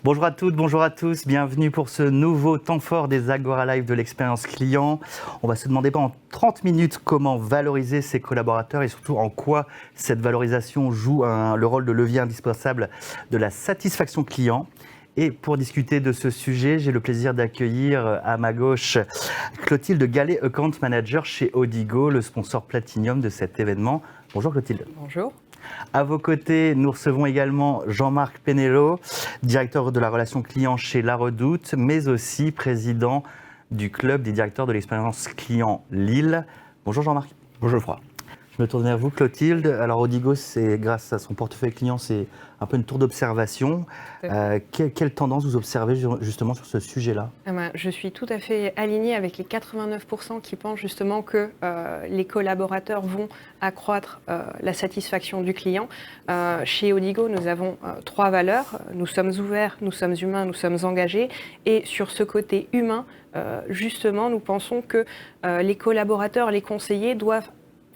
Bonjour à toutes, bonjour à tous, bienvenue pour ce nouveau temps fort des Agora Live de l'expérience client. On va se demander pendant 30 minutes comment valoriser ses collaborateurs et surtout en quoi cette valorisation joue le rôle de levier indispensable de la satisfaction client. Et pour discuter de ce sujet, j'ai le plaisir d'accueillir à ma gauche Clotilde Gallet, Account Manager chez Odigo, le sponsor Platinum de cet événement. Bonjour Clotilde. Bonjour. À vos côtés, nous recevons également Jean-Marc Penello, directeur de la relation client chez La Redoute, mais aussi président du club des directeurs de l'expérience client Lille. Bonjour Jean-Marc. Bonjour Geoffroy. Je me tourne vers vous Clotilde. Alors Odigo, c'est grâce à son portefeuille client, c'est un peu une tour d'observation. Quelle tendance vous observez justement sur ce sujet-là ? Je suis tout à fait alignée avec les 89% qui pensent justement que les collaborateurs vont accroître la satisfaction du client. Chez Odigo, nous avons 3 valeurs. Nous sommes ouverts, nous sommes humains, nous sommes engagés. Et sur ce côté humain, justement, nous pensons que les collaborateurs, les conseillers doivent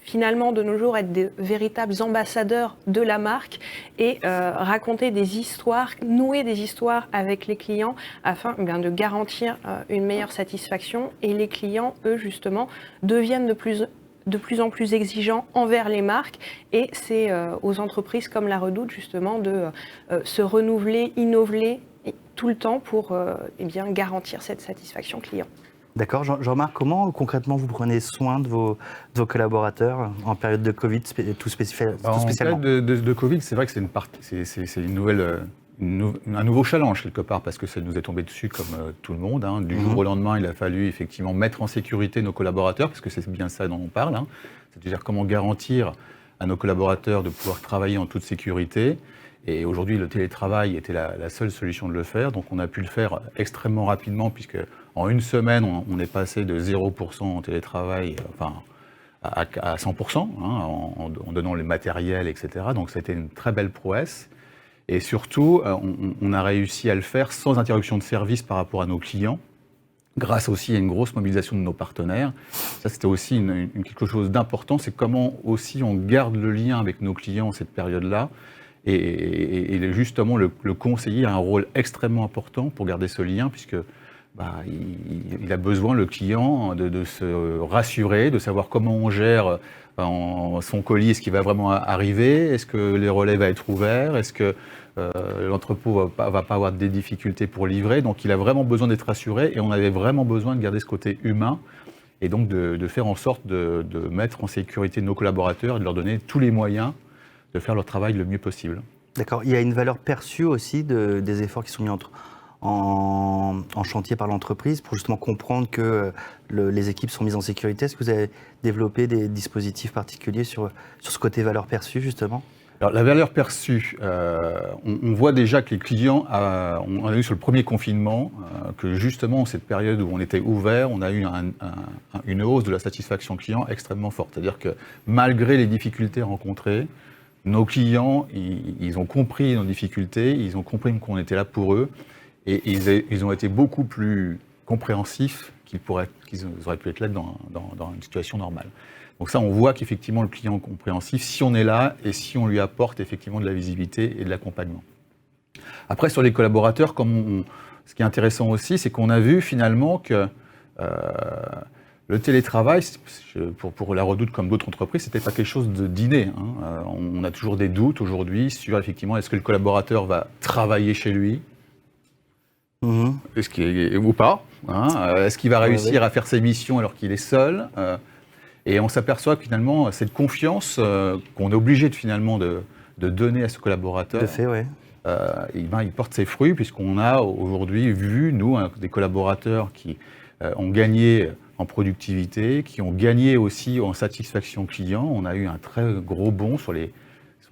finalement, de nos jours, être des véritables ambassadeurs de la marque et raconter des histoires, nouer des histoires avec les clients afin de garantir une meilleure satisfaction. Et les clients, eux, justement, deviennent de plus en plus exigeants envers les marques. Et c'est aux entreprises comme La Redoute, justement, de se renouveler, innover tout le temps pour garantir cette satisfaction client. D'accord. Jean-Marc, comment concrètement vous prenez soin de vos collaborateurs en période de Covid, tout spécialement ? En période de Covid, c'est vrai que c'est un nouveau challenge quelque part, parce que ça nous est tombé dessus comme tout le monde. Du jour au lendemain, il a fallu effectivement mettre en sécurité nos collaborateurs, parce que c'est bien ça dont on parle. C'est-à-dire comment garantir à nos collaborateurs de pouvoir travailler en toute sécurité. Et aujourd'hui, le télétravail était la seule solution de le faire. Donc on a pu le faire extrêmement rapidement, puisque en une semaine, on est passé de 0% en télétravail à 100%, en donnant les matériels, etc. Donc c'était une très belle prouesse. Et surtout, on a réussi à le faire sans interruption de service par rapport à nos clients, grâce aussi à une grosse mobilisation de nos partenaires. Ça, c'était aussi quelque chose d'important, c'est comment aussi on garde le lien avec nos clients en cette période-là. Et justement, le conseiller a un rôle extrêmement important pour garder ce lien, puisque il a besoin, le client, de se rassurer, de savoir comment on gère son colis, est-ce qu'il va vraiment arriver, est-ce que les relais vont être ouverts, est-ce que l'entrepôt va pas avoir des difficultés pour livrer. Donc il a vraiment besoin d'être rassuré, et on avait vraiment besoin de garder ce côté humain, et donc de faire en sorte de mettre en sécurité nos collaborateurs et de leur donner tous les moyens de faire leur travail le mieux possible. D'accord. Il y a une valeur perçue aussi des efforts qui sont mis en chantier par l'entreprise pour justement comprendre que les équipes sont mises en sécurité. Est-ce que vous avez développé des dispositifs particuliers sur ce côté valeur perçue, justement ? Alors, la valeur perçue, on voit déjà que les clients, on a eu sur le premier confinement, que justement, cette période où on était ouvert, on a eu une hausse de la satisfaction client extrêmement forte. C'est-à-dire que malgré les difficultés rencontrées, nos clients, ils ont compris nos difficultés, ils ont compris qu'on était là pour eux, et ils ont été beaucoup plus compréhensifs qu'ils auraient pu être là dans une situation normale. Donc ça, on voit qu'effectivement, le client est compréhensif si on est là et si on lui apporte effectivement de la visibilité et de l'accompagnement. Après, sur les collaborateurs, ce qui est intéressant aussi, c'est qu'on a vu finalement que le télétravail, pour La Redoute comme d'autres entreprises, c'était pas quelque chose d'inné. On a toujours des doutes aujourd'hui sur effectivement est-ce que le collaborateur va travailler chez lui, est-ce qu'il ou pas, est-ce qu'il va réussir à faire ses missions alors qu'il est seul, et on s'aperçoit que finalement cette confiance qu'on est obligé de donner à ce collaborateur, de fait, ouais. Il porte ses fruits, puisqu'on a aujourd'hui vu, nous, des collaborateurs qui ont gagné en productivité, qui ont gagné aussi en satisfaction client. On a eu un très gros bond sur les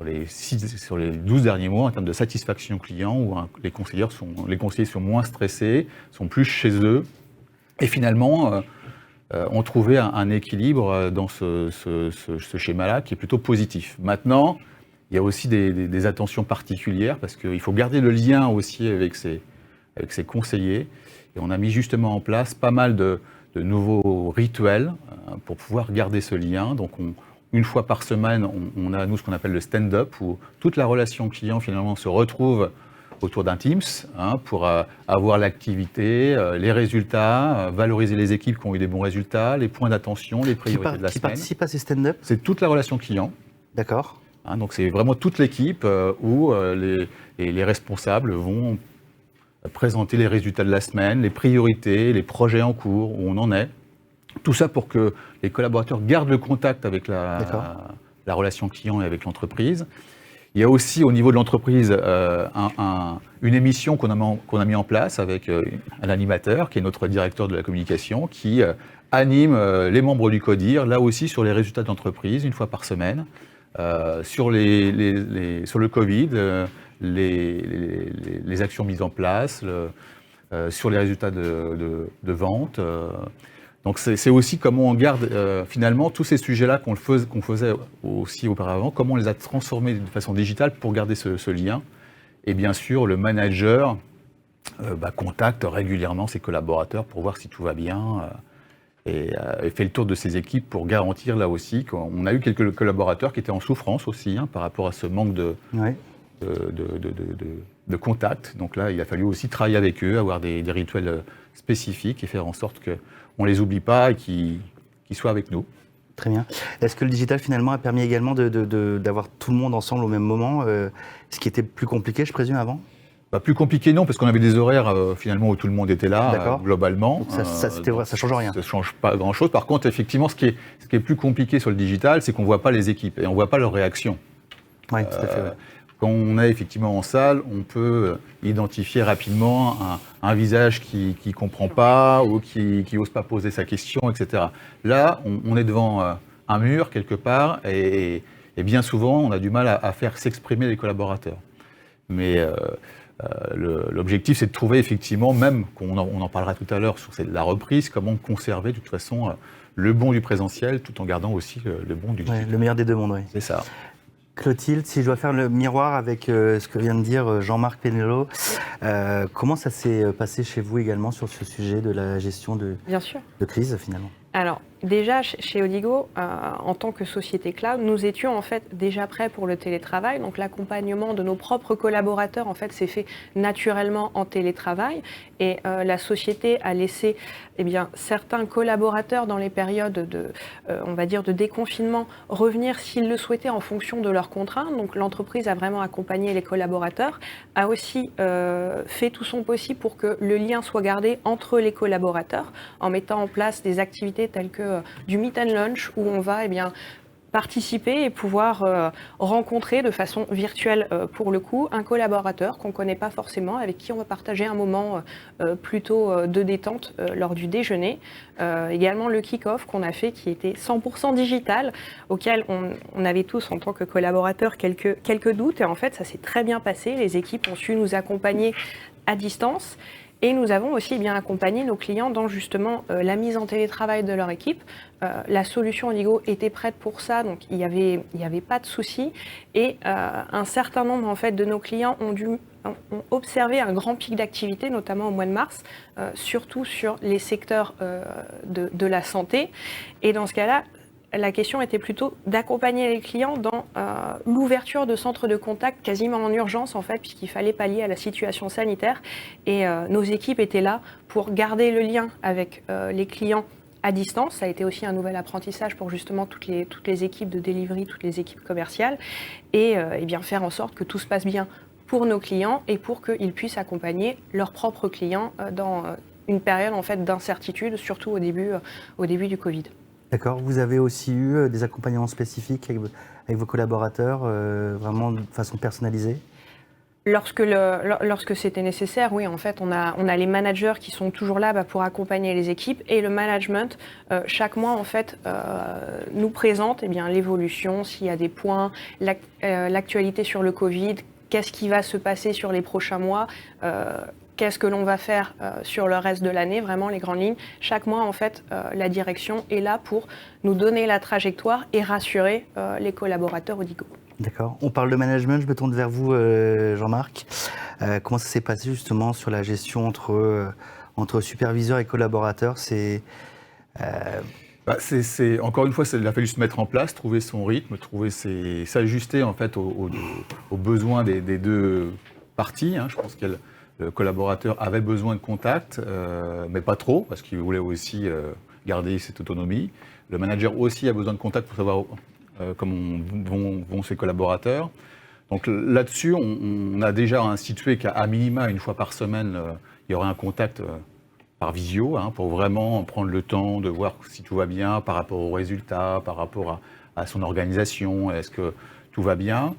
12 derniers mois en termes de satisfaction client, où les conseillers sont moins stressés, sont plus chez eux, et finalement ont trouvé un équilibre dans ce schéma-là qui est plutôt positif. Maintenant, il y a aussi des attentions particulières, parce qu'il faut garder le lien aussi avec ses conseillers, et on a mis justement en place pas mal de nouveaux rituels pour pouvoir garder ce lien. Donc une fois par semaine, on a nous ce qu'on appelle le stand-up, où toute la relation client finalement se retrouve autour d'un Teams pour avoir l'activité, les résultats, valoriser les équipes qui ont eu des bons résultats, les points d'attention, les priorités de la Qui semaine. participe à ces stand-up? C'est toute la relation client. D'accord. Donc c'est vraiment toute l'équipe où les responsables vont présenter les résultats de la semaine, les priorités, les projets en cours, où on en est. Tout ça pour que les collaborateurs gardent le contact avec la relation client et avec l'entreprise. Il y a aussi au niveau de l'entreprise une émission qu'on a mis en place avec un animateur qui est notre directeur de la communication qui anime les membres du CODIR, là aussi sur les résultats de l'entreprise, une fois par semaine, sur le Covid, les actions mises en place, sur les résultats de vente. Donc c'est aussi comment on garde finalement tous ces sujets-là qu'on faisait aussi auparavant, comment on les a transformés de façon digitale pour garder ce lien. Et bien sûr, le manager contacte régulièrement ses collaborateurs pour voir si tout va bien et fait le tour de ses équipes pour garantir là aussi qu'on a eu quelques collaborateurs qui étaient en souffrance aussi par rapport à ce manque de contact. Donc là, il a fallu aussi travailler avec eux, avoir des rituels spécifiques et faire en sorte qu'on ne les oublie pas et qu'ils soient avec nous. Très bien. Est-ce que le digital finalement a permis également d'avoir tout le monde ensemble au même moment, ce qui était plus compliqué, je présume, avant? Plus compliqué non, parce qu'on avait des horaires finalement où tout le monde était là, globalement. Donc ça change rien. Ça ne change pas grand-chose. Par contre, effectivement, ce qui est plus compliqué sur le digital, c'est qu'on ne voit pas les équipes et on ne voit pas leurs réactions. Oui, tout à fait. Ouais. Quand on est effectivement en salle, on peut identifier rapidement un visage qui ne comprend pas ou qui n'ose pas poser sa question, etc. Là, on est devant un mur quelque part et bien souvent, on a du mal à faire s'exprimer les collaborateurs. Mais l'objectif, c'est de trouver effectivement, même on en parlera tout à l'heure sur la reprise, comment conserver de toute façon le bon du présentiel tout en gardant aussi le bon du digital. Le meilleur des deux mondes, oui. C'est ça. Clotilde, si je dois faire le miroir avec ce que vient de dire Jean-Marc Pénelot, comment ça s'est passé chez vous également sur ce sujet de la gestion de crise finalement? Alors, déjà, chez Odigo, en tant que société cloud, nous étions en fait déjà prêts pour le télétravail. Donc, l'accompagnement de nos propres collaborateurs, en fait, s'est fait naturellement en télétravail. Et la société a laissé certains collaborateurs dans les périodes on va dire, de déconfinement revenir s'ils le souhaitaient en fonction de leurs contraintes. Donc, l'entreprise a vraiment accompagné les collaborateurs, a aussi fait tout son possible pour que le lien soit gardé entre les collaborateurs en mettant en place des activités telles que du meet and lunch où on va participer et pouvoir rencontrer de façon virtuelle pour le coup un collaborateur qu'on ne connaît pas forcément, avec qui on va partager un moment plutôt de détente lors du déjeuner. Également le kick-off qu'on a fait qui était 100% digital, auquel on avait tous en tant que collaborateurs quelques doutes et en fait ça s'est très bien passé, les équipes ont su nous accompagner à distance. Et nous avons aussi bien accompagné nos clients dans justement la mise en télétravail de leur équipe. La solution Odigo était prête pour ça, donc il y avait pas de souci. Et un certain nombre en fait de nos clients ont observé un grand pic d'activité, notamment au mois de mars, surtout sur les secteurs de la santé. Et dans ce cas-là, la question était plutôt d'accompagner les clients dans l'ouverture de centres de contact quasiment en urgence en fait, puisqu'il fallait pallier à la situation sanitaire. Et nos équipes étaient là pour garder le lien avec les clients à distance. Ça a été aussi un nouvel apprentissage pour justement toutes les équipes de delivery, toutes les équipes commerciales, et bien faire en sorte que tout se passe bien pour nos clients et pour qu'ils puissent accompagner leurs propres clients dans une période en fait d'incertitude, surtout au début du Covid. D'accord. Vous avez aussi eu des accompagnements spécifiques avec vos collaborateurs, vraiment de façon personnalisée? Lorsque c'était nécessaire, oui, en fait, on a les managers qui sont toujours là pour accompagner les équipes et le management, chaque mois, en fait, nous présente l'évolution, s'il y a des points, l'actualité sur le Covid, qu'est-ce qui va se passer sur les prochains mois, qu'est-ce que l'on va faire sur le reste de l'année, vraiment les grandes lignes. Chaque mois, en fait, la direction est là pour nous donner la trajectoire et rassurer les collaborateurs Odigo. D'accord. On parle de management, je me tourne vers vous, Jean-Marc. Comment ça s'est passé justement sur la gestion entre superviseurs et collaborateurs? Encore une fois, il a fallu se mettre en place, trouver son rythme, s'ajuster en fait aux besoins des deux partie. Je pense que le collaborateur avait besoin de contact, mais pas trop, parce qu'il voulait aussi garder cette autonomie. Le manager aussi a besoin de contact pour savoir comment vont ses collaborateurs. Donc là-dessus, on a déjà institué qu'à minima, une fois par semaine, il y aurait un contact par visio, pour vraiment prendre le temps de voir si tout va bien par rapport aux résultats, par rapport à son organisation, est-ce que tout va bien.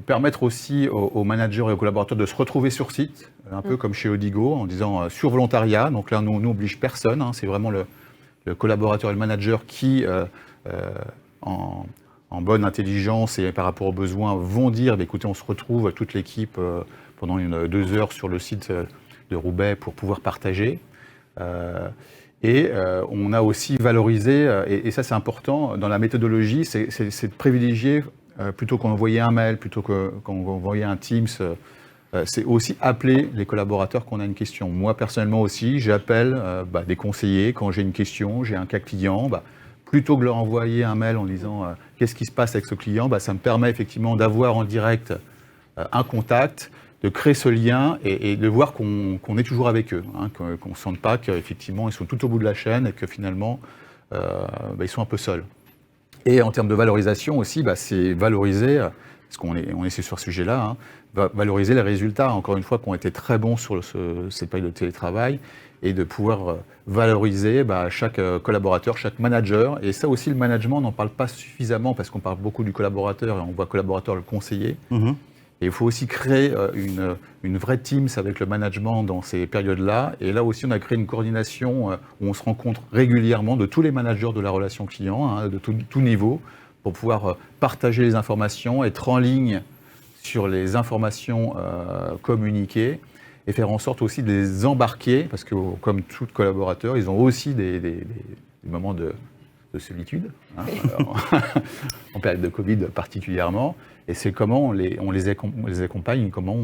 Permettre aussi aux managers et aux collaborateurs de se retrouver sur site, un peu comme chez Odigo, en disant sur volontariat. Donc là, nous, on n'oblige personne, c'est vraiment le collaborateur et le manager qui, en bonne intelligence et par rapport aux besoins, vont dire écoutez, on se retrouve toute l'équipe pendant 2 heures sur le site de Roubaix pour pouvoir partager. On a aussi valorisé, et ça c'est important, dans la méthodologie, c'est de privilégier, plutôt qu'envoyer un mail, plutôt qu'envoyer un Teams, c'est aussi appeler les collaborateurs quand on a une question. Moi personnellement aussi, j'appelle des conseillers quand j'ai une question, j'ai un cas client, plutôt que de leur envoyer un mail en disant qu'est-ce qui se passe avec ce client, ça me permet effectivement d'avoir en direct un contact, de créer ce lien et de voir qu'on est toujours avec eux, qu'on ne sente pas qu'effectivement ils sont tout au bout de la chaîne et que finalement ils sont un peu seuls. Et en termes de valorisation aussi, c'est valoriser, parce qu'on est sur ce sujet-là, valoriser les résultats, encore une fois, qui ont été très bons sur cette période de télétravail, et de pouvoir valoriser chaque collaborateur, chaque manager. Et ça aussi, le management, on n'en parle pas suffisamment, parce qu'on parle beaucoup du collaborateur, et on voit collaborateur le conseiller. Mmh. Et il faut aussi créer une vraie Teams avec le management dans ces périodes-là. Et là aussi, on a créé une coordination où on se rencontre régulièrement de tous les managers de la relation client, de tout niveau, pour pouvoir partager les informations, être en ligne sur les informations communiquées et faire en sorte aussi de les embarquer, parce que comme tout collaborateur, ils ont aussi des moments de solitude, en période de Covid particulièrement. Et c'est comment on les accompagne, comment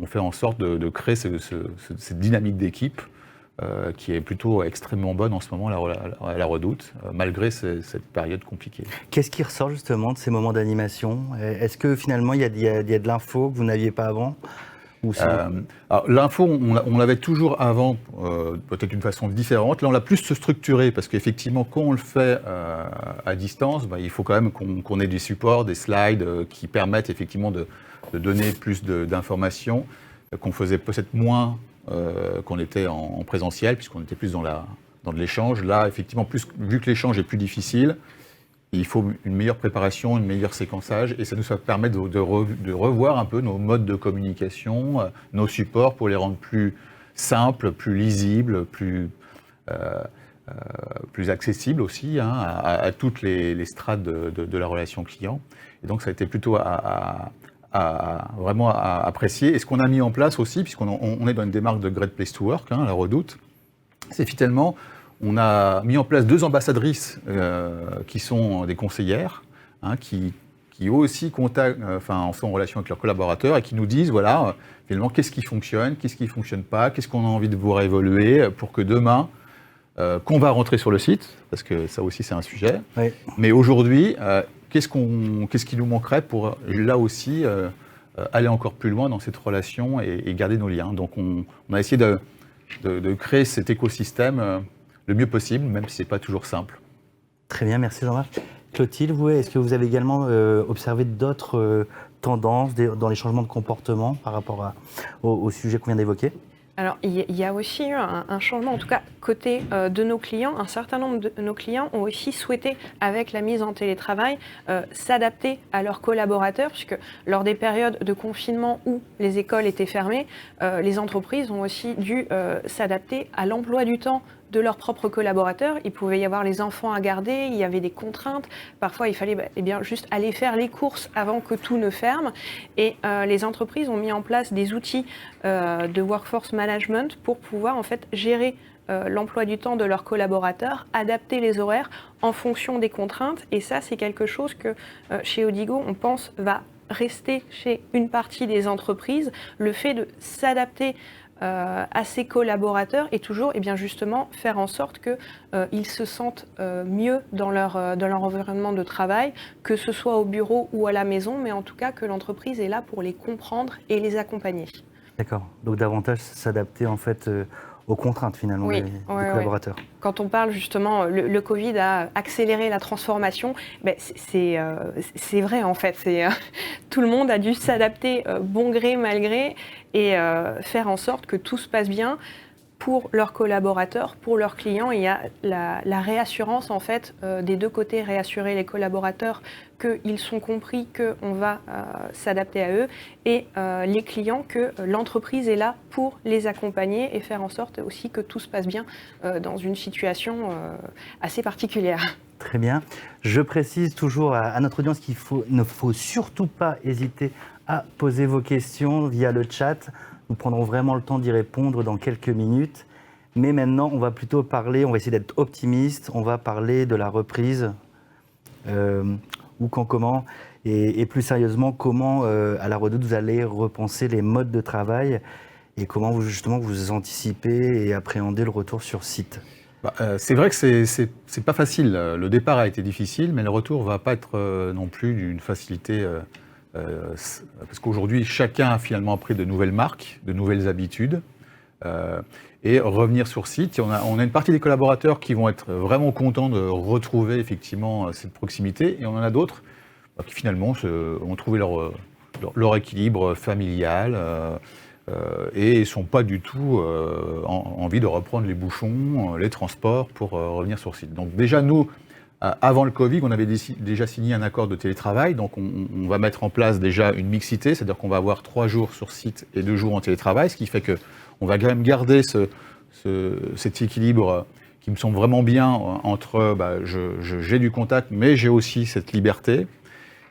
on fait en sorte de créer cette dynamique d'équipe qui est plutôt extrêmement bonne en ce moment à la Redoute, malgré cette période compliquée. Qu'est-ce qui ressort justement de ces moments d'animation ? Est-ce que finalement il y a de l'info que vous n'aviez pas avant ? Alors, l'info, on l'avait toujours avant, peut-être d'une façon différente. Là, on l'a plus structuré, parce qu'effectivement, quand on le fait à distance, il faut quand même qu'on ait du support, des slides qui permettent effectivement de donner plus d'informations, qu'on faisait peut-être moins qu'on était en présentiel, puisqu'on était plus dans de l'échange. Là, effectivement, vu que l'échange est plus difficile, il faut une meilleure préparation, un meilleur séquençage, et ça nous permet de revoir un peu nos modes de communication, nos supports, pour les rendre plus simples, plus lisibles, plus accessibles aussi à toutes les strates de la relation client. Et donc ça a été plutôt vraiment à apprécier. Et ce qu'on a mis en place aussi, puisqu'on est dans une démarche de Great Place to Work, à la Redoute, c'est finalement... On a mis en place 2 ambassadrices qui sont des conseillères, qui aussi sont en relation avec leurs collaborateurs et qui nous disent, voilà, finalement, qu'est-ce qui fonctionne pas, qu'est-ce qu'on a envie de voir évoluer pour que demain, qu'on va rentrer sur le site, parce que ça aussi c'est un sujet, oui. Mais aujourd'hui, qu'est-ce qui nous manquerait pour, là aussi, aller encore plus loin dans cette relation et garder nos liens. Donc on a essayé de créer cet écosystème le mieux possible, même si ce n'est pas toujours simple. Très bien, merci Jean-Marc. Clotilde, est-ce que vous avez également observé d'autres tendances dans les changements de comportement par rapport au sujet qu'on vient d'évoquer ? Alors, il y a aussi eu un changement, en tout cas côté de nos clients. Un certain nombre de nos clients ont aussi souhaité, avec la mise en télétravail, s'adapter à leurs collaborateurs, puisque lors des périodes de confinement où les écoles étaient fermées, les entreprises ont aussi dû s'adapter à l'emploi du temps de leurs propres collaborateurs. Il pouvait y avoir les enfants à garder, il y avait des contraintes. Parfois, il fallait juste aller faire les courses avant que tout ne ferme. Et les entreprises ont mis en place des outils de workforce management pour pouvoir en fait gérer l'emploi du temps de leurs collaborateurs, adapter les horaires en fonction des contraintes. Et ça, c'est quelque chose que chez Odigo, on pense va rester chez une partie des entreprises. Le fait de s'adapter à ses collaborateurs et toujours justement faire en sorte qu'ils se sentent mieux dans leur environnement de travail, que ce soit au bureau ou à la maison, mais en tout cas que l'entreprise est là pour les comprendre et les accompagner. D'accord. Donc davantage s'adapter en fait aux contraintes finalement des collaborateurs. Quand on parle justement, le Covid a accéléré la transformation, c'est vrai en fait. Tout le monde a dû s'adapter bon gré, mal gré et faire en sorte que tout se passe bien pour leurs collaborateurs, pour leurs clients. Il y a la réassurance en fait des deux côtés, réassurer les collaborateurs qu'ils sont compris qu'on va s'adapter à eux et les clients que l'entreprise est là pour les accompagner et faire en sorte aussi que tout se passe bien dans une situation assez particulière. Très bien. Je précise toujours à notre audience qu'il ne faut surtout pas hésiter à poser vos questions via le chat. Nous prendrons vraiment le temps d'y répondre dans quelques minutes. Mais maintenant, on va plutôt parler, on va essayer d'être optimiste, on va parler de la reprise, où, quand, comment, et plus sérieusement, comment à la Redoute vous allez repenser les modes de travail et comment vous anticipez et appréhendez le retour sur site. C'est vrai que c'est pas facile. Le départ a été difficile, mais le retour va pas être non plus d'une facilité. Parce qu'aujourd'hui, chacun a finalement pris de nouvelles marques, de nouvelles habitudes, et revenir sur site. On a une partie des collaborateurs qui vont être vraiment contents de retrouver effectivement cette proximité, et on en a d'autres qui finalement ont trouvé leur équilibre familial et ne sont pas du tout envie de reprendre les bouchons, les transports pour revenir sur site. Donc déjà, nous, avant le Covid, on avait déjà signé un accord de télétravail, donc on va mettre en place déjà une mixité, c'est-à-dire qu'on va avoir 3 jours sur site et 2 jours en télétravail, ce qui fait qu'on va quand même garder cet équilibre qui me semble vraiment bien entre j'ai du contact, mais j'ai aussi cette liberté.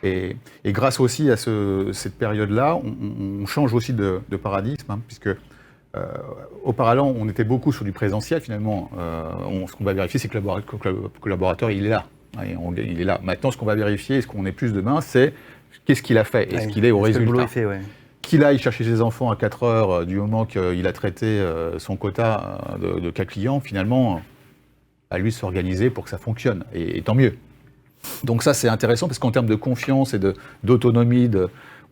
Et grâce aussi à cette période-là, on change aussi de paradigme, puisque auparavant, on était beaucoup sur du présentiel, finalement. Ce qu'on va vérifier, c'est que le collaborateur, il est là. Il est là. Maintenant, ce qu'on va vérifier, et ce qu'on est plus demain, c'est qu'est-ce qu'il a fait, est-ce qu'il est au résultat. Qu'il aille chercher ses enfants à 4 heures du moment qu'il a traité son quota de cas clients, finalement, à lui de s'organiser pour que ça fonctionne. Et tant mieux. Donc ça, c'est intéressant, parce qu'en termes de confiance et d'autonomie,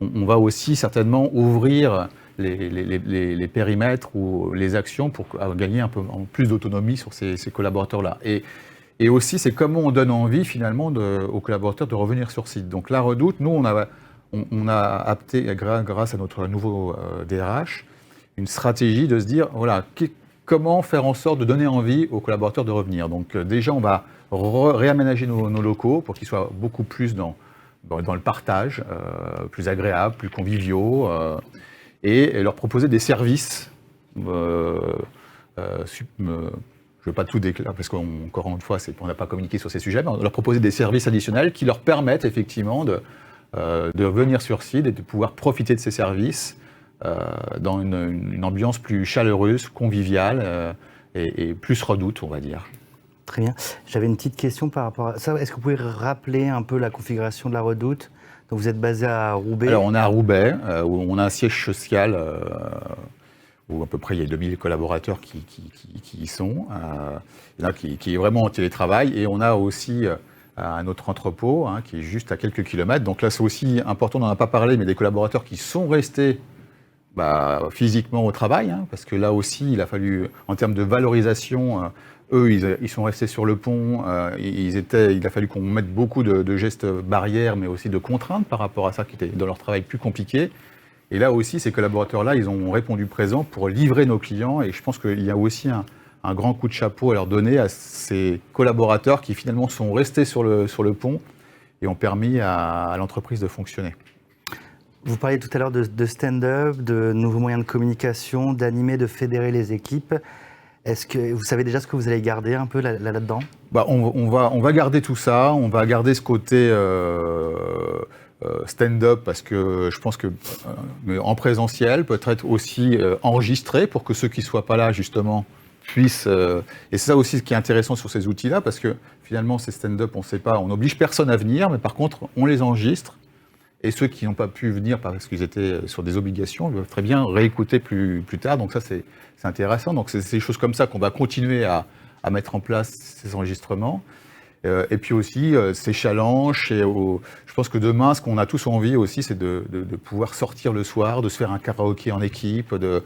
on va aussi certainement ouvrir les périmètres ou les actions pour gagner un peu plus d'autonomie sur ces collaborateurs-là. Et aussi, c'est comment on donne envie finalement aux collaborateurs de revenir sur site. Donc la Redoute, nous, on a apté, grâce à notre nouveau DRH, une stratégie de se dire, voilà, comment faire en sorte de donner envie aux collaborateurs de revenir. Donc déjà, on va réaménager nos locaux pour qu'ils soient beaucoup plus dans le partage, plus agréables, plus conviviaux, et leur proposer des services. Je ne veux pas tout déclarer, parce qu'encore une fois, on n'a pas communiqué sur ces sujets, mais leur proposer des services additionnels qui leur permettent effectivement de venir sur site et de pouvoir profiter de ces services dans une ambiance plus chaleureuse, conviviale et plus Redoute, on va dire. Très bien. J'avais une petite question par rapport à ça. Est-ce que vous pouvez rappeler un peu la configuration de la Redoute ? Donc vous êtes basé à Roubaix. Alors on est à Roubaix, où on a un siège social où à peu près il y a 2000 collaborateurs qui y sont, qui est vraiment en télétravail. Et on a aussi un autre entrepôt qui est juste à quelques kilomètres. Donc là c'est aussi important, on n'en a pas parlé, mais des collaborateurs qui sont restés physiquement au travail, parce que là aussi il a fallu, en termes de valorisation, eux, ils sont restés sur le pont, il a fallu qu'on mette beaucoup de gestes barrières, mais aussi de contraintes par rapport à ça qui était dans leur travail plus compliqué. Et là aussi, ces collaborateurs-là, ils ont répondu présent pour livrer nos clients. Et je pense qu'il y a aussi un grand coup de chapeau à leur donner à ces collaborateurs qui finalement sont restés sur le pont et ont permis à l'entreprise de fonctionner. Vous parliez tout à l'heure de stand-up, de nouveaux moyens de communication, d'animer, de fédérer les équipes. Est-ce que vous savez déjà ce que vous allez garder un peu là-dedans ? On va garder tout ça, on va garder ce côté stand-up, parce que je pense que en présentiel, peut-être aussi enregistré pour que ceux qui ne soient pas là justement puissent... et c'est ça aussi ce qui est intéressant sur ces outils-là, parce que finalement ces stand-up, on ne sait pas, on n'oblige personne à venir, mais par contre on les enregistre. Et ceux qui n'ont pas pu venir parce qu'ils étaient sur des obligations, ils peuvent très bien réécouter plus tard. Donc ça, c'est intéressant. Donc c'est des choses comme ça qu'on va continuer à mettre en place, ces enregistrements. Et puis aussi, ces challenges. Je pense que demain, ce qu'on a tous envie aussi, c'est de pouvoir sortir le soir, de se faire un karaoké en équipe, de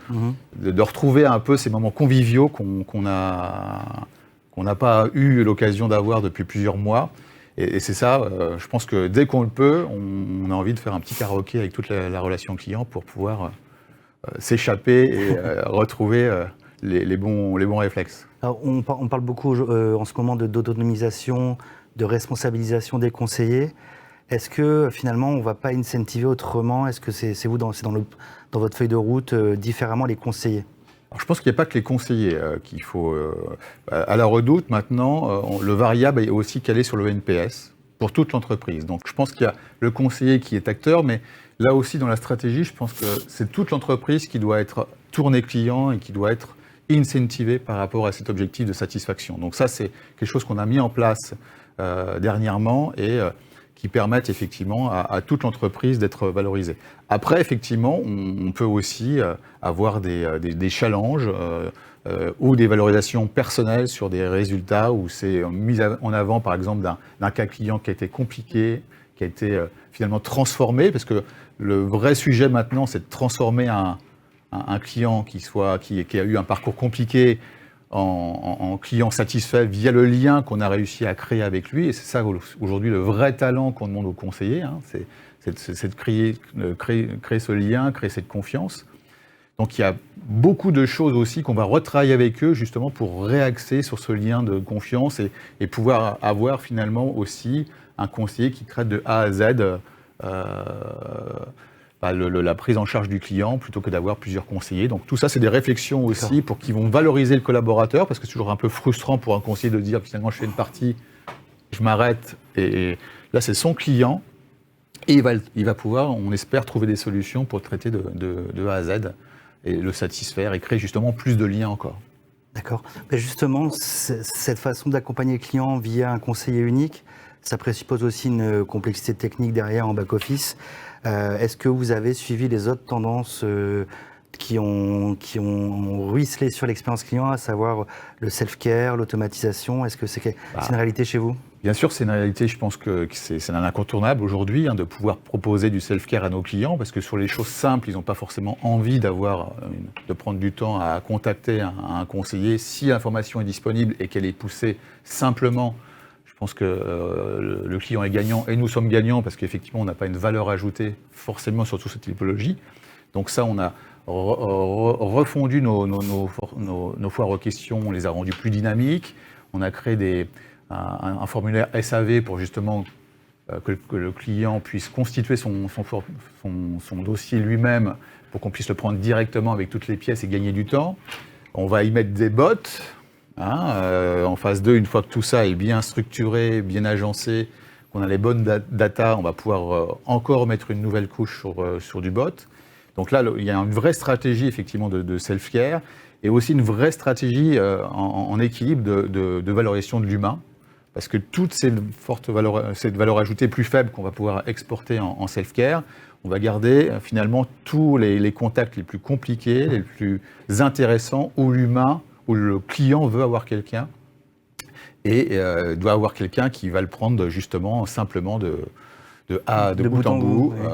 retrouver un peu ces moments conviviaux qu'on n'a pas eu l'occasion d'avoir depuis plusieurs mois. Et c'est ça, je pense que dès qu'on le peut, on a envie de faire un petit karaoké avec toute la relation client pour pouvoir s'échapper et retrouver les bons réflexes. Alors, on parle beaucoup en ce moment d'autonomisation, de responsabilisation des conseillers. Est-ce que finalement on ne va pas incentiver autrement? Est-ce que c'est vous, dans votre feuille de route, différemment les conseillers? Alors, je pense qu'il n'y a pas que les conseillers qu'il faut... à la Redoute, maintenant, le variable est aussi calé sur le NPS pour toute l'entreprise. Donc je pense qu'il y a le conseiller qui est acteur, mais là aussi dans la stratégie, je pense que c'est toute l'entreprise qui doit être tournée client et qui doit être incentivée par rapport à cet objectif de satisfaction. Donc ça, c'est quelque chose qu'on a mis en place dernièrement et qui permettent effectivement à toute l'entreprise d'être valorisée. Après, effectivement, on peut aussi avoir des challenges ou des valorisations personnelles sur des résultats où c'est mis en avant, par exemple, d'un cas client qui a été compliqué, qui a été finalement transformé, parce que le vrai sujet maintenant, c'est de transformer un client qui a eu un parcours compliqué en client satisfait via le lien qu'on a réussi à créer avec lui. Et c'est ça aujourd'hui le vrai talent qu'on demande aux conseillers, hein, c'est de créer ce lien, créer cette confiance. Donc il y a beaucoup de choses aussi qu'on va retravailler avec eux justement pour réaxer sur ce lien de confiance et pouvoir avoir finalement aussi un conseiller qui traite de A à Z la prise en charge du client plutôt que d'avoir plusieurs conseillers. Donc tout ça, c'est des réflexions aussi pour qu'ils vont valoriser le collaborateur, parce que c'est toujours un peu frustrant pour un conseiller de dire finalement je fais une partie, je m'arrête, et là c'est son client, et il va pouvoir, on espère, trouver des solutions pour le traiter de A à Z et le satisfaire et créer justement plus de liens encore. D'accord. Mais justement, cette façon d'accompagner le client via un conseiller unique, ça présuppose aussi une complexité technique derrière en back-office. Est-ce que vous avez suivi les autres tendances qui ont ruisselé sur l'expérience client, à savoir le self-care, l'automatisation? Est-ce que c'est une réalité chez vous? Bien sûr, c'est une réalité, je pense que c'est un incontournable aujourd'hui de pouvoir proposer du self-care à nos clients, parce que sur les choses simples, ils n'ont pas forcément envie de prendre du temps à contacter un conseiller. Si l'information est disponible et qu'elle est poussée simplement, je pense que le client est gagnant et nous sommes gagnants parce qu'effectivement, on n'a pas une valeur ajoutée forcément sur toute cette typologie. Donc ça, on a refondu nos foires aux questions, on les a rendus plus dynamiques. On a créé un formulaire SAV pour justement que le client puisse constituer son dossier lui-même pour qu'on puisse le prendre directement avec toutes les pièces et gagner du temps. On va y mettre des bots. En phase 2, une fois que tout ça est bien structuré, bien agencé, qu'on a les bonnes data, on va pouvoir encore mettre une nouvelle couche sur du bot. Donc là, il y a une vraie stratégie effectivement de self-care et aussi une vraie stratégie en équilibre de valorisation de l'humain, parce que toute cette valeur ajoutée plus faible qu'on va pouvoir exporter en self-care, on va garder finalement tous les contacts les plus compliqués, les plus intéressants, où l'humain, où le client veut avoir quelqu'un et doit avoir quelqu'un qui va le prendre justement simplement de bout en bout, oui.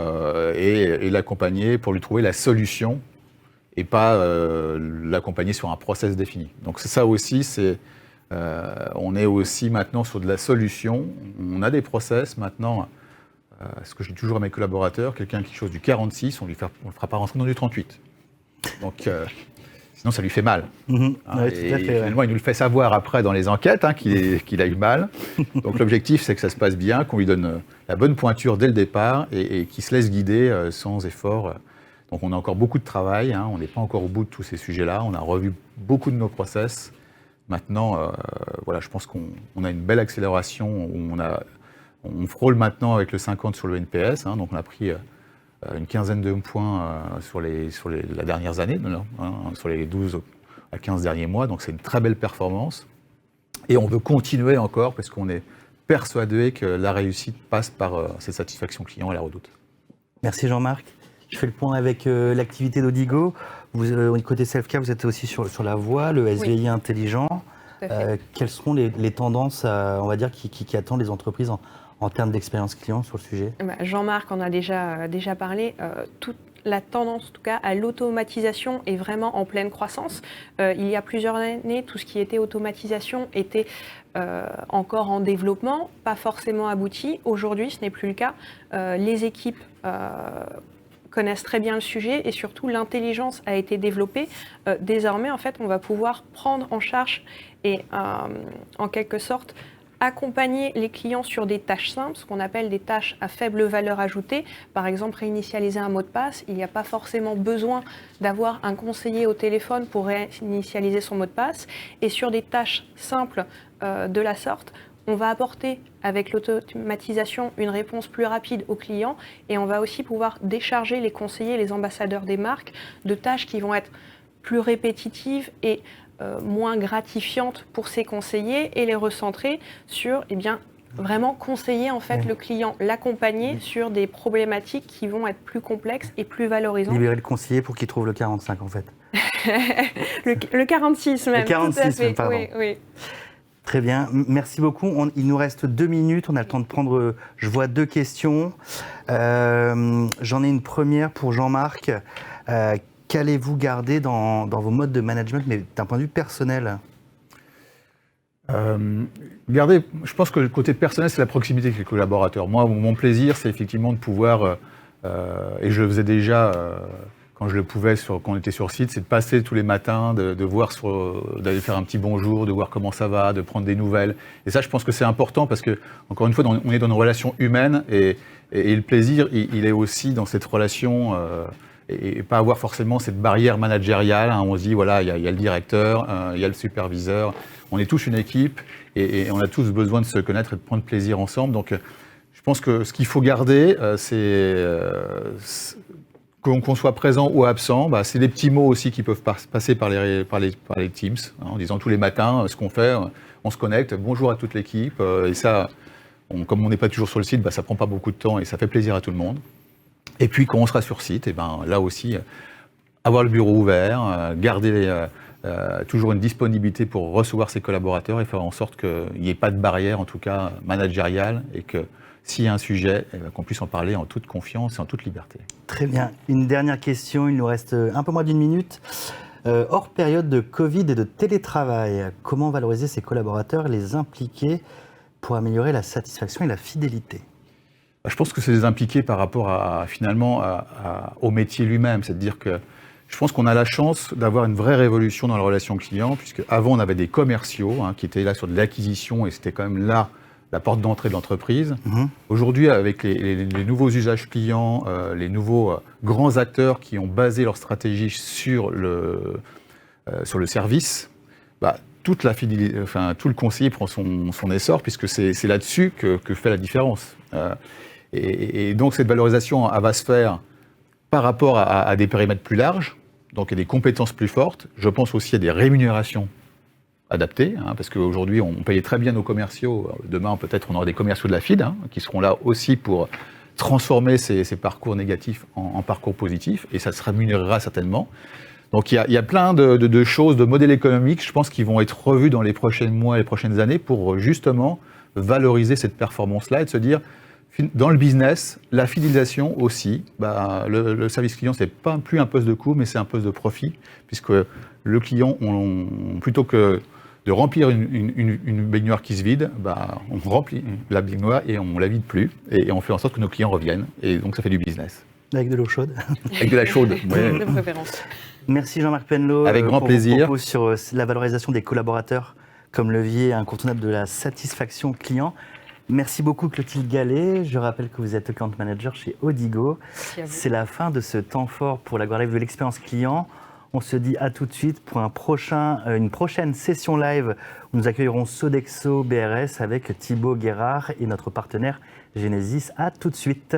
Et l'accompagner pour lui trouver la solution et pas l'accompagner sur un process défini. Donc c'est ça aussi, on est aussi maintenant sur de la solution, on a des process maintenant, ce que je dis toujours à mes collaborateurs, quelqu'un qui chose du 46, on ne le fera pas rentrer dans du 38. Donc sinon, ça lui fait mal. Oui, tout à fait, finalement, il nous le fait savoir après dans les enquêtes qu'il a eu mal. Donc l'objectif, c'est que ça se passe bien, qu'on lui donne la bonne pointure dès le départ et qu'il se laisse guider sans effort. Donc on a encore beaucoup de travail, on n'est pas encore au bout de tous ces sujets-là. On a revu beaucoup de nos process. Maintenant, je pense qu'on a une belle accélération. On frôle maintenant avec le 50 sur le NPS. Donc on a pris une quinzaine de points sur la dernière année, sur les 12 à 15 derniers mois. Donc c'est une très belle performance. Et on veut continuer encore parce qu'on est persuadé que la réussite passe par cette satisfaction client à la Redoute. Merci Jean-Marc. Je fais le point avec l'activité d'Odigo. Vous, côté self-care, vous êtes aussi sur la voie, le SVI intelligent. Quelles seront les tendances, on va dire, qui attendent les entreprises en termes d'expérience client sur le sujet? Jean-Marc en a déjà parlé. Toute la tendance, en tout cas, à l'automatisation est vraiment en pleine croissance. Il y a plusieurs années, tout ce qui était automatisation était encore en développement, pas forcément abouti. Aujourd'hui, ce n'est plus le cas. Les équipes connaissent très bien le sujet et surtout l'intelligence a été développée. Désormais, en fait, on va pouvoir prendre en charge et en quelque sorte accompagner les clients sur des tâches simples, ce qu'on appelle des tâches à faible valeur ajoutée. Par exemple, réinitialiser un mot de passe. Il n'y a pas forcément besoin d'avoir un conseiller au téléphone pour réinitialiser son mot de passe. Et sur des tâches simples de la sorte, on va apporter avec l'automatisation une réponse plus rapide aux clients et on va aussi pouvoir décharger les conseillers, les ambassadeurs des marques de tâches qui vont être plus répétitives et moins gratifiantes pour ces conseillers et les recentrer sur vraiment conseiller en fait le client, l'accompagner sur des problématiques qui vont être plus complexes et plus valorisantes. Libérer le conseiller pour qu'il trouve le 45 en fait. le 46 même. Le 46 même, pardon. Oui. Très bien, merci beaucoup. Il nous reste 2 minutes, on a le temps de prendre, je vois 2 questions. J'en ai une première pour Jean-Marc. Qu'allez-vous garder dans vos modes de management, mais d'un point de vue personnel? Je pense que le côté personnel, c'est la proximité avec les collaborateurs. Moi, mon plaisir, c'est effectivement de pouvoir, et je le faisais déjà quand je le pouvais, quand on était sur site, c'est de passer tous les matins, de voir, d'aller faire un petit bonjour, de voir comment ça va, de prendre des nouvelles. Et ça, je pense que c'est important parce que, encore une fois, on est dans une relation humaine et le plaisir, il est aussi dans cette relation et pas avoir forcément cette barrière managériale. On se dit, voilà, il y a le directeur, il y a le superviseur. On est tous une équipe et on a tous besoin de se connaître et de prendre plaisir ensemble. Donc, je pense que ce qu'il faut garder, c'est qu'on soit présent ou absent. C'est des petits mots aussi qui peuvent passer par les Teams, en disant tous les matins ce qu'on fait, on se connecte, bonjour à toute l'équipe. Et ça, comme on n'est pas toujours sur le site, ça prend pas beaucoup de temps et ça fait plaisir à tout le monde. Et puis quand on sera sur site, là aussi, avoir le bureau ouvert, garder toujours une disponibilité pour recevoir ses collaborateurs et faire en sorte qu'il n'y ait pas de barrière, en tout cas managériale, et que s'il y a un sujet, qu'on puisse en parler en toute confiance et en toute liberté. Très bien. Une dernière question, il nous reste un peu moins d'1 minute. Hors période de Covid et de télétravail, comment valoriser ses collaborateurs et les impliquer pour améliorer la satisfaction et la fidélité? Je pense que c'est les impliquer par rapport finalement au métier lui-même. C'est-à-dire que je pense qu'on a la chance d'avoir une vraie révolution dans la relation client, puisque avant on avait des commerciaux qui étaient là sur de l'acquisition et c'était quand même là la porte d'entrée de l'entreprise. Aujourd'hui, avec les nouveaux usages clients, les nouveaux grands acteurs qui ont basé leur stratégie sur le service, toute la fidélité, tout le conseiller prend son essor, puisque c'est là-dessus que fait la différence. Et donc cette valorisation, elle va se faire par rapport à des périmètres plus larges, donc à des compétences plus fortes. Je pense aussi à des rémunérations adaptées, parce qu'aujourd'hui on payait très bien nos commerciaux. Demain peut-être on aura des commerciaux de la FID qui seront là aussi pour transformer ces parcours négatifs en parcours positifs, et ça se rémunérera certainement. Donc il y a plein de choses, de modèles économiques, je pense, qui vont être revus dans les prochains mois et les prochaines années pour justement valoriser cette performance-là et de se dire, dans le business, la fidélisation aussi, le service client, c'est pas plus un poste de coût, mais c'est un poste de profit, puisque le client, plutôt que de remplir une baignoire qui se vide, on remplit la baignoire et on la vide plus, et on fait en sorte que nos clients reviennent, et donc ça fait du business. Avec de l'eau chaude. Avec de la chaude, ouais. De préférence. Merci Jean-Marc Penlot. Avec grand plaisir. Vos propos sur la valorisation des collaborateurs comme levier incontournable de la satisfaction client. Merci beaucoup Clotilde Gallet. Je rappelle que vous êtes account manager chez Odigo. C'est la fin de ce temps fort pour la Live de l'expérience client. On se dit à tout de suite pour une prochaine session live où nous accueillerons Sodexo BRS avec Thibaut Guérard et notre partenaire Genesis. À tout de suite.